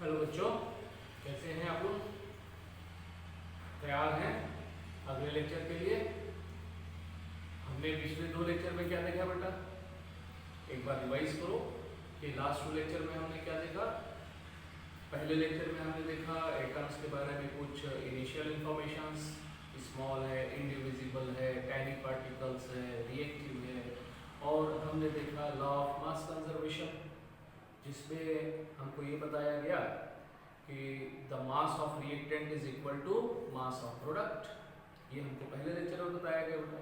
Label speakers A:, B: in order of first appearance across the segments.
A: Hello बच्चों, कैसे हैं आप लोग? तैयार हैं अगले लेक्चर के लिए? हमने पिछले 2 लेक्चर में क्या देखा बेटा? एक बार रिवाइज करो कि लास्ट 2 लेक्चर में हमने क्या देखा। पहले लेक्चर में हमने देखा एटम्स के बारे में कुछ इनिशियल इंफॉर्मेशंस, स्मॉल है, इंडिविजिबल है, टाइनी पार्टिकल्स है, रिएक्टिव है, और हमने देखा लॉ ऑफ मास कंजर्वेशन, जिसमें हमको ये बताया गया कि the mass of reactant is equal to mass of product. ये हमको पहले लेक्चर में बताया गया बेटा।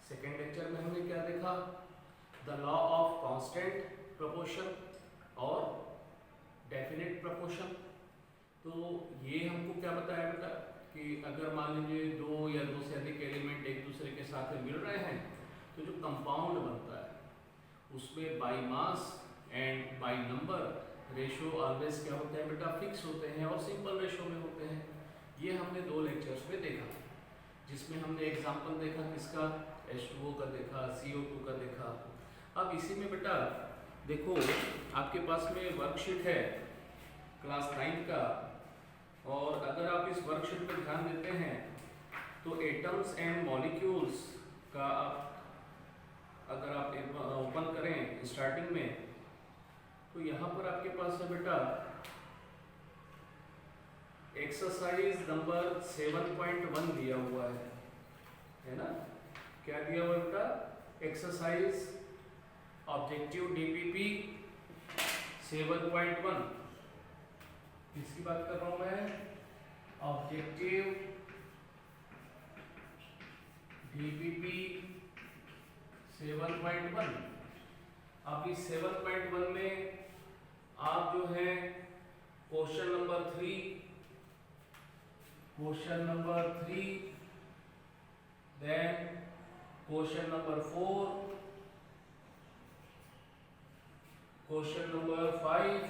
A: सेकेंड लेक्चर में हमने क्या देखा? The law of constant proportion और डेफिनेट प्रोपोर्शन। तो ये हमको क्या बताया बेटा कि अगर मान लीजिए 2 या 2 से अधिक एलिमेंट एक दूसरे के साथ मिल रहे हैं तो जो कंपाउंड बनता है उसमें by mass and by number ratio always क्या होते हैं बेटा? फिक्स होते हैं और सिंपल रेशो में होते हैं। ये हमने 2 लेक्चर्स में देखा, जिसमें हमने एग्जांपल देखा किसका? H2O का देखा, CO2 का देखा। अब इसी में बेटा देखो, आपके पास में वर्कशीट है क्लास 9 का, और अगर आप इस वर्कशीट पर ध्यान देते हैं तो एटम्स एंड मॉलिक्यूल्स का अगर आप ओपन करें स्टार्टिंग में तो यहाँ पर आपके पास है बेटा एक्सरसाइज नंबर 7.1 दिया हुआ है ना? क्या दिया हुआ है बेटा? Exercise objective DPP 7.1। किसकी बात कर रहा हूं मैं? Objective DPP 7.1। अब इस 7.1 में आप जो है question number 3, then question number 4, question number 5,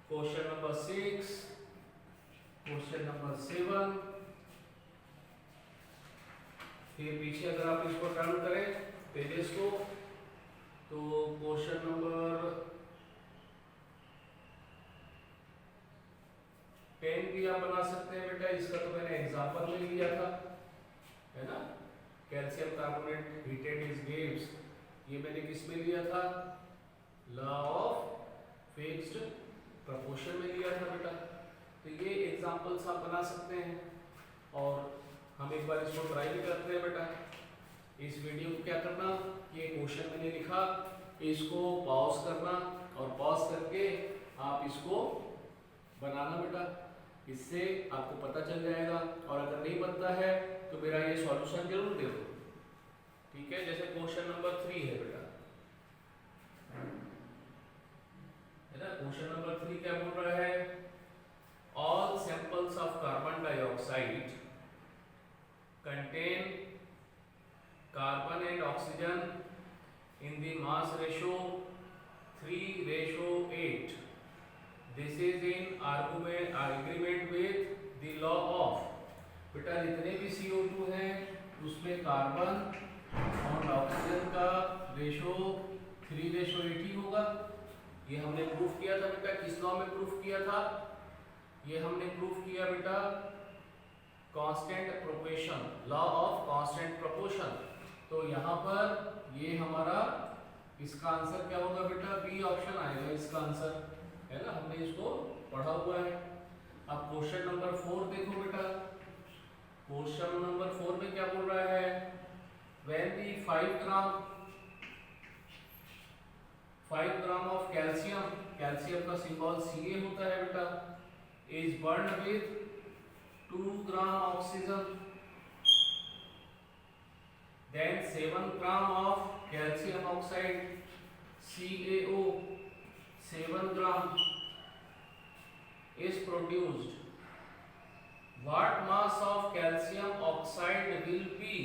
A: question number 6, question number 7, फिर पीछे अगर आप इसको टर्न करें पेजेस को तो क्वेश्चन नंबर 10 भी आप बना सकते हैं बेटा। इसका तो मैंने एग्जांपल में लिया था, है ना? Calcium carbonate heated is waves, ये मैंने किस में लिया था? लॉ ऑफ फिक्स्ड प्रोपोर्शन में लिया था बेटा। तो ये एग्जांपल्स आप बना सकते हैं और हम एक बार इसको ट्राई भी करते हैं बेटा। इस वीडियो को क्या करना, ये क्वेश्चन मैंने लिखा, इसको पॉज करना और पॉज करके आप इसको बनाना बेटा। इससे आपको पता चल जाएगा, और अगर नहीं बनता है तो मेरा ये सॉल्यूशन जरूर दे दो, ठीक है? जैसे क्वेश्चन नंबर 3 है बेटा, है ना? क्वेश्चन नंबर 3 क्या बोल रहा है? All samples of carbon dioxide contain carbon and oxygen in the mass ratio 3:8. This is in agreement with the law of, बेटा जितने भी CO2 हैं उसमें कार्बन और ऑक्सीजन का रेशो 3:8 ही होगा। ये हमने प्रूफ किया था बेटा। किस लॉ में प्रूफ किया था? ये हमने प्रूफ किया बेटा constant proportion, law of constant proportion. तो यहाँ पर ये हमारा, इसका आंसर क्या होगा बेटा? बी ऑप्शन आएगा इसका आंसर, है ना? हमने इसको पढ़ा हुआ है। अब क्वेश्चन नंबर 4 देखो बेटा। क्वेश्चन नंबर 4 में क्या बोल रहा है? When the 5 gram of calcium, calcium का सिंबल Ca होता है बेटा, is burned with 2 gram oxygen, then 7 gram of calcium oxide CaO 7 gram is produced. What mass of calcium oxide will be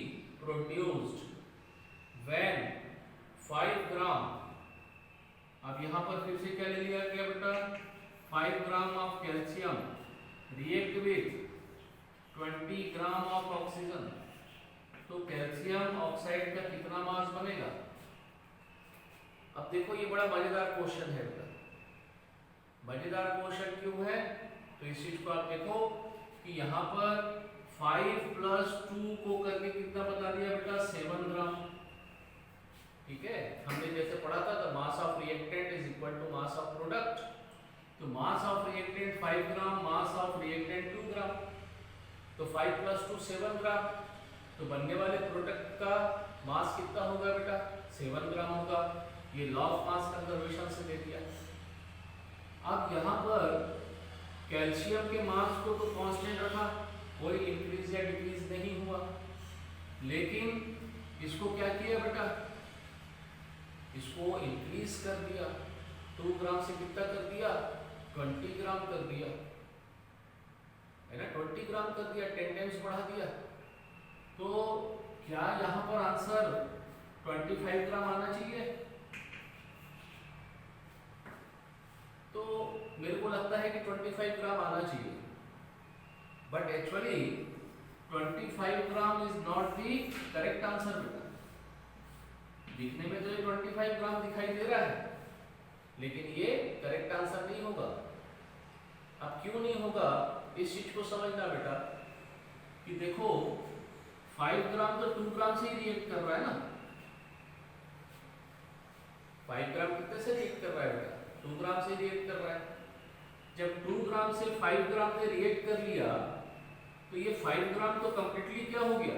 A: produced when 5 gram, अब यहाँ पर फिर से क्या ले लिया गया बेटा? 5 gram of calcium react with 20 gram of oxygen, तो कैल्शियम ऑक्साइड का कितना मास बनेगा? अब देखो ये बड़ा मजेदार क्वेश्चन है बेटा। मजेदार क्वेश्चन क्यों है? तो इस चीज को आप देखो कि यहाँ पर 5 + 2 को करके कितना बता दिया बेटा? 7 ग्राम। ठीक है, हमने जैसे पढ़ा था the mass of reactant is equal to mass of product. तो mass of reactant 5 gram, mass of reactant 2 gram. तो 5 + 2 7 ग्राम। तो बनने वाले प्रोडक्ट का मास कितना होगा बेटा? 7 ग्राम होगा। ये लॉ ऑफ मास कंजर्वेशन से दे दिया। अब यहाँ पर कैल्शियम के मास को तो कांस्टेंट रखा, कोई इंक्रीज या डिक्रीज नहीं हुआ, लेकिन इसको क्या किया बेटा? इसको इंक्रीज कर दिया। 2 ग्राम से कितना कर दिया? 20 ग्राम कर दिया, है ना? 20 ग्राम कर दिया, 10 टाइम्स बढ़ा दिया। तो क्या यहाँ पर आंसर 25 ग्राम आना चाहिए? तो मेरे को लगता है कि 25 ग्राम आना चाहिए, but actually 25 gram is not the correct answer बेटा। दिखने में तो ये 25 ग्राम दिखाई दे रहा है, लेकिन ये करेक्ट आंसर नहीं होगा। अब क्यों नहीं होगा, इस चीज को समझना बेटा कि देखो 5 ग्राम तो 2 ग्राम से ही रिएक्ट कर रहा है ना। 5 ग्राम कितने से रिएक्ट कर रहा है बेटा? 2 ग्राम से रिएक्ट कर रहा है। जब 2 ग्राम से 5 ग्राम ने रिएक्ट कर लिया, तो ये 5 ग्राम तो कंप्लीटली क्या हो गया?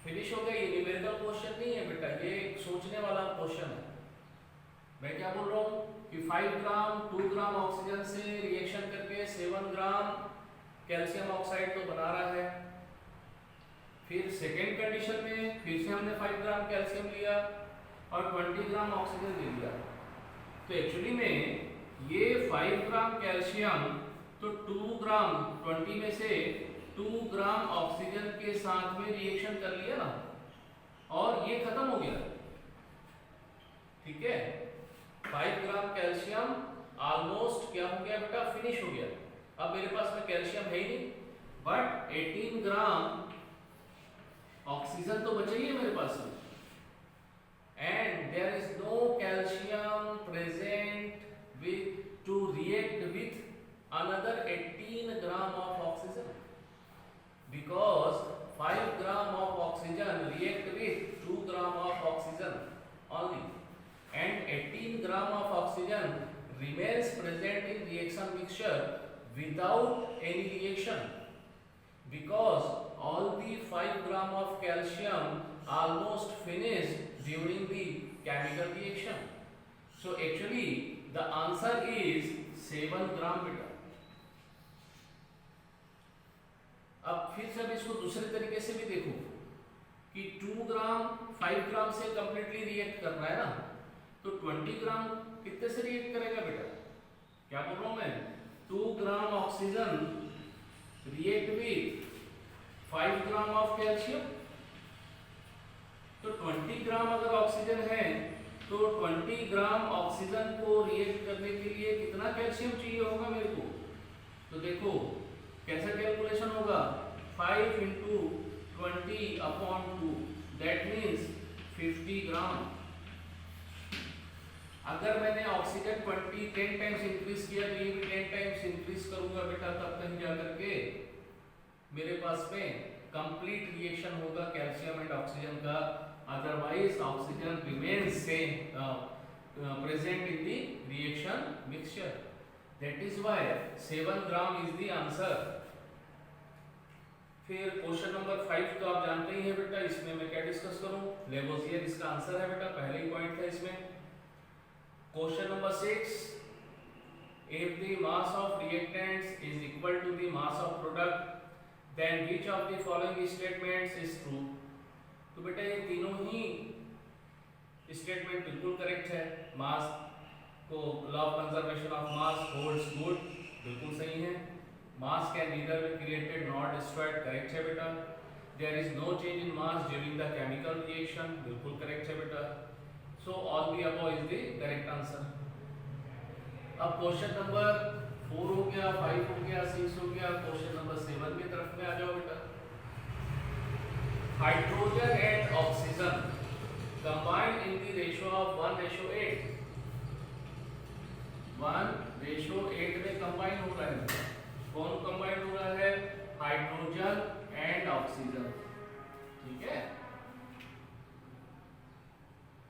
A: फिनिश हो गया। ये न्यूमेरिकल क्वेश्चन नहीं है बेटा, ये एक सोचने वाला क्वेश्चन है। मैं क्या बोल रहा हूँ कि 5 ग्राम 2 ग्राम ऑक्सीजन से रिएक्शन करके 7 ग्राम कैल्शियम ऑक्साइड तो बना रहा है। फिर सेकेंड कंडीशन में फिर से हमने 5 ग्राम कैल्शियम लिया और 20 ग्राम ऑक्सीजन ले लिया। तो एक्चुअली में ये 5 ग्राम कैल्शियम तो 2 ग्राम 20 में से 2 ग्राम ऑक्सीजन के साथ में रिएक्शन कर लिया ना, और ये खत्म हो गया। ठीक है, 5 ग्राम कैल्शियम ऑलमोस्ट क्या हो गया बेटा? फिनिश हो गया। अब मेरे पास में कैल्शियम है ही नहीं, बट 18 ग्राम ऑक्सीजन तो बचा ही है मेरे पास में, and there is no calcium present with to react with another 18 gram of oxygen, because 5 gram of oxygen react with 2 gram of oxygen only, and 18 gram of oxygen remains present in reaction mixture without any reaction, because all the 5 gram of calcium almost finished during the chemical reaction. So actually the answer is 7 gram beta. अब फिर जब इसको दूसरे तरीके से भी देखो कि 2 ग्राम 5 ग्राम से कंप्लीटली रिएक्ट कर रहा है ना, तो 20 ग्राम कितने से रिएक्ट करेगा बेटा? क्या बोल रहा हूं मैं? 2 gram oxygen react with 5 gram of calcium. तो 20 ग्राम अगर ऑक्सीजन है, तो 20 ग्राम ऑक्सीजन को रिएक्ट करने के लिए कितना कैल्शियम चाहिए होगा मेरे को? तो देखो कैसा कैलकुलेशन होगा? 5 × 20/2, दैट मीन्स 50 ग्राम। अगर मैंने ऑक्सीजन 10 टाइम्स इंक्रीज किया, तो ये भी 10 टाइम्स इंक्रीज करूंगा बेटा, तब कहीं जाकर के मेरे पास में कंप्लीट रिएक्शन होगा कैल्शियम एंड ऑक्सीजन का। Otherwise oxygen remains same present in the reaction mixture. That is why 7 gram is the answer. फिर क्वेश्चन नंबर 5 तो आप जानते ही हैं बेटा, इसमें मैं क्या डिस्कस करूं? लेवोसियर इसका आंसर है बेटा, पहले ही पॉइंट था इसमें। Question number 6, if the mass of reactants is equal to the mass of product, then which of the following statements is true? तो बेटा ये तीनों ही स्टेटमेंट बिल्कुल करेक्ट है। मास को law of conservation of mass holds good, बिल्कुल सही है। Mass can neither be created not destroyed, correct है बेटा। There is no change in mass during the chemical reaction, बिल्कुल करेक्ट है बेटा। So all the above is the correct answer. अब question number 4 हो गया, 5 हो गया, 6 हो गया, क्वेश्चन नंबर 7 की तरफ में आ जाओ बेटा। Hydrogen and oxygen combined in the ratio of 1:8. 1:8 में कंबाइन हो रहा है। कौन कंबाइन हो रहा है? Hydrogen and oxygen. ठीक है।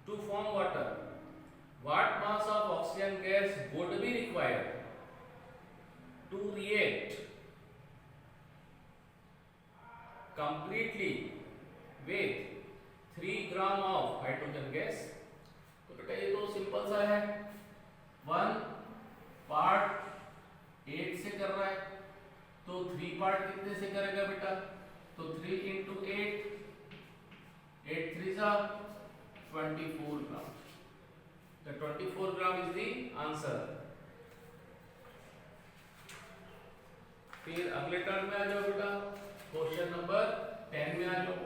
A: To form water, what mass of oxygen gas would be required to react completely with 3 gram of hydrogen gas? तो बेटा ये तो सिंपल सा है, 1 पार्ट 8 से कर रहा है तो 3 पार्ट कितने से करेगा बेटा? तो 3 into 8, 8 3 जा 24 ग्राम। The 24 gram is the answer. फिर अगले टर्म में आ जाओ बेटा, क्वेश्चन नंबर 10 में आ जाओ।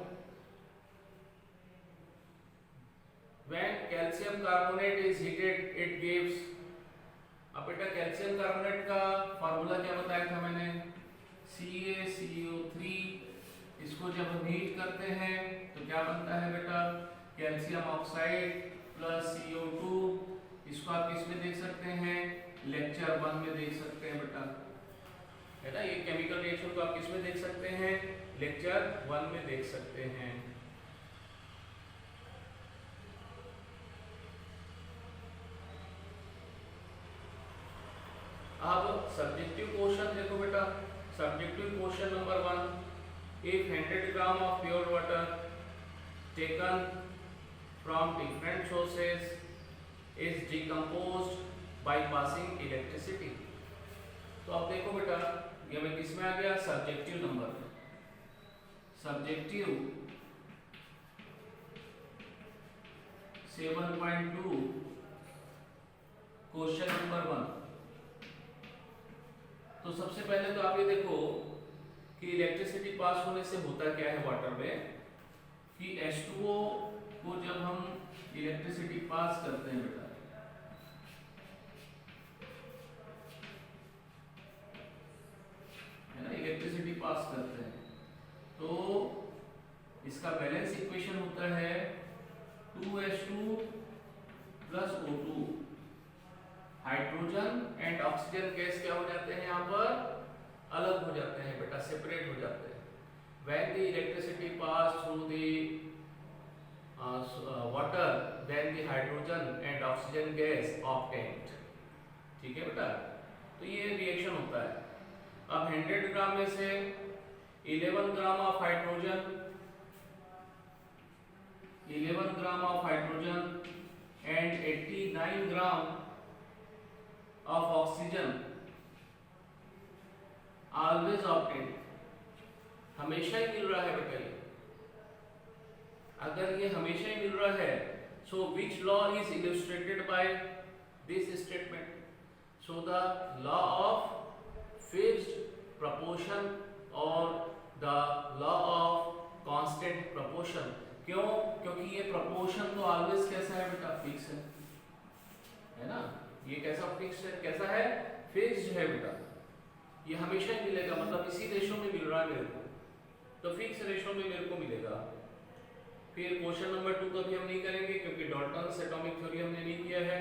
A: When calcium carbonate is heated, it gives। अब बेटा कैल्शियम कार्बोनेट का फार्मूला क्या बताया था मैंने? CaCO3। इसको जब हम हीट करते हैं तो क्या बनता है बेटा? Calcium oxide plus CO2। इसको आप किस में देख सकते हैं? लेक्चर 1 में देख सकते हैं बेटा, है ना। ये केमिकल रिएक्शन को आप किस में देख सकते हैं? लेक्चर 1 में देख सकते हैं। अब सब्जेक्टिव क्वेश्चन देखो बेटा, subjective question number 1, if 100 gram of pure water taken from different sources is decomposed by passing electricity। तो अब देखो बेटा, ये मैं किस में आ गया? Subjective number, subjective 7.2 question number 1। तो सबसे पहले तो आप ये देखो कि इलेक्ट्रिसिटी पास होने से होता क्या है वाटर में, कि H2O को जब हम इलेक्ट्रिसिटी पास करते हैं बेटा, है ना, इलेक्ट्रिसिटी पास करते हैं तो इसका बैलेंस इक्वेशन होता है 2H2 plus O2। Hydrogen and oxygen gas क्या हो जाते हैं? यहाँ पर अलग हो जाते हैं बेटा, सेपरेट हो जाते हैं। When the electricity pass through the water, then the hydrogen and oxygen gas obtained। ठीक है बेटा, तो ये रिएक्शन होता है। अब 100 ग्राम में से 11 gram of hydrogen, 11 gram of hydrogen and 89 gram of oxygen always obtained. हमेशा ही मिल रहा है बेटा ये, अगर ये हमेशा ही मिल रहा है, so which law is illustrated by this statement? So the law of fixed proportion और the law of constant proportion. क्यों? क्योंकि ये प्रपोर्शन तो ऑलवेज कैसा है बेटा? फिक्स है ना। ये कैसा फिक्स है? कैसा है? फिक्स्ड है बेटा। ये हमेशा ही मिलेगा, मतलब इसी रेशो में मिल रहा है मेरे को, तो फिक्स रेशो में मेरे को मिलेगा। फिर क्वेश्चन नंबर 2 को भी हम नहीं करेंगे क्योंकि डाल्टन्स एटॉमिक थ्योरी हमने नहीं किया है।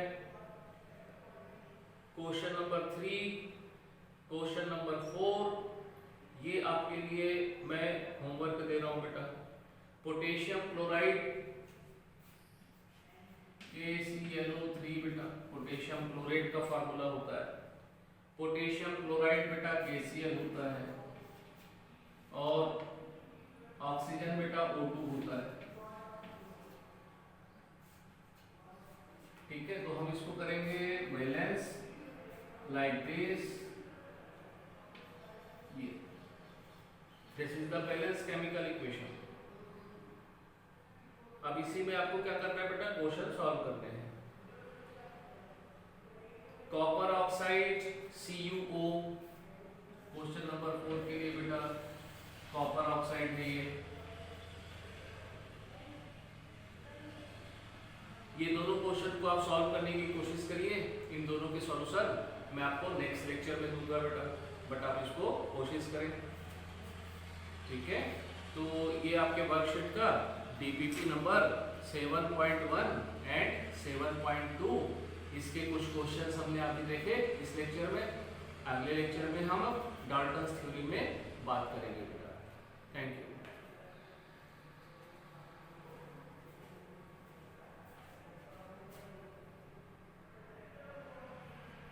A: क्वेश्चन नंबर 3, क्वेश्चन नंबर 4, ये आपके लिए मैं होमवर्क दे रहा हूं बेटा। पोटेशियम क्लोराइड KClO3 बेटा, पोटेशियम क्लोराइड का फार्मूला होता है। पोटेशियम क्लोराइड बेटा KCl होता है और ऑक्सीजन बेटा O2 होता है। ठीक है, तो हम इसको करेंगे बैलेंस लाइक दिस। ये this is the balance chemical equation. अब इसी में आपको क्या करना है बेटा? क्वेश्चन सॉल्व करने हैं। Copper oxide CuO, question number 4 के लिए बेटा कॉपर ऑक्साइड है ये दोनों क्वेश्चन को आप सॉल्व करने की कोशिश करिए। इन दोनों के सॉल्यूशन मैं आपको नेक्स्ट लेक्चर में दूंगा बेटा, बट आप इसको कोशिश करें। ठीक है, तो ये आपके वर्कशीट का DPP नंबर 7.1 एंड 7.2 इसके कुछ क्वेश्चंस हमने अभी देखे इस लेक्चर में। अगले लेक्चर में हम डाल्टन्स थ्योरी में बात करेंगे।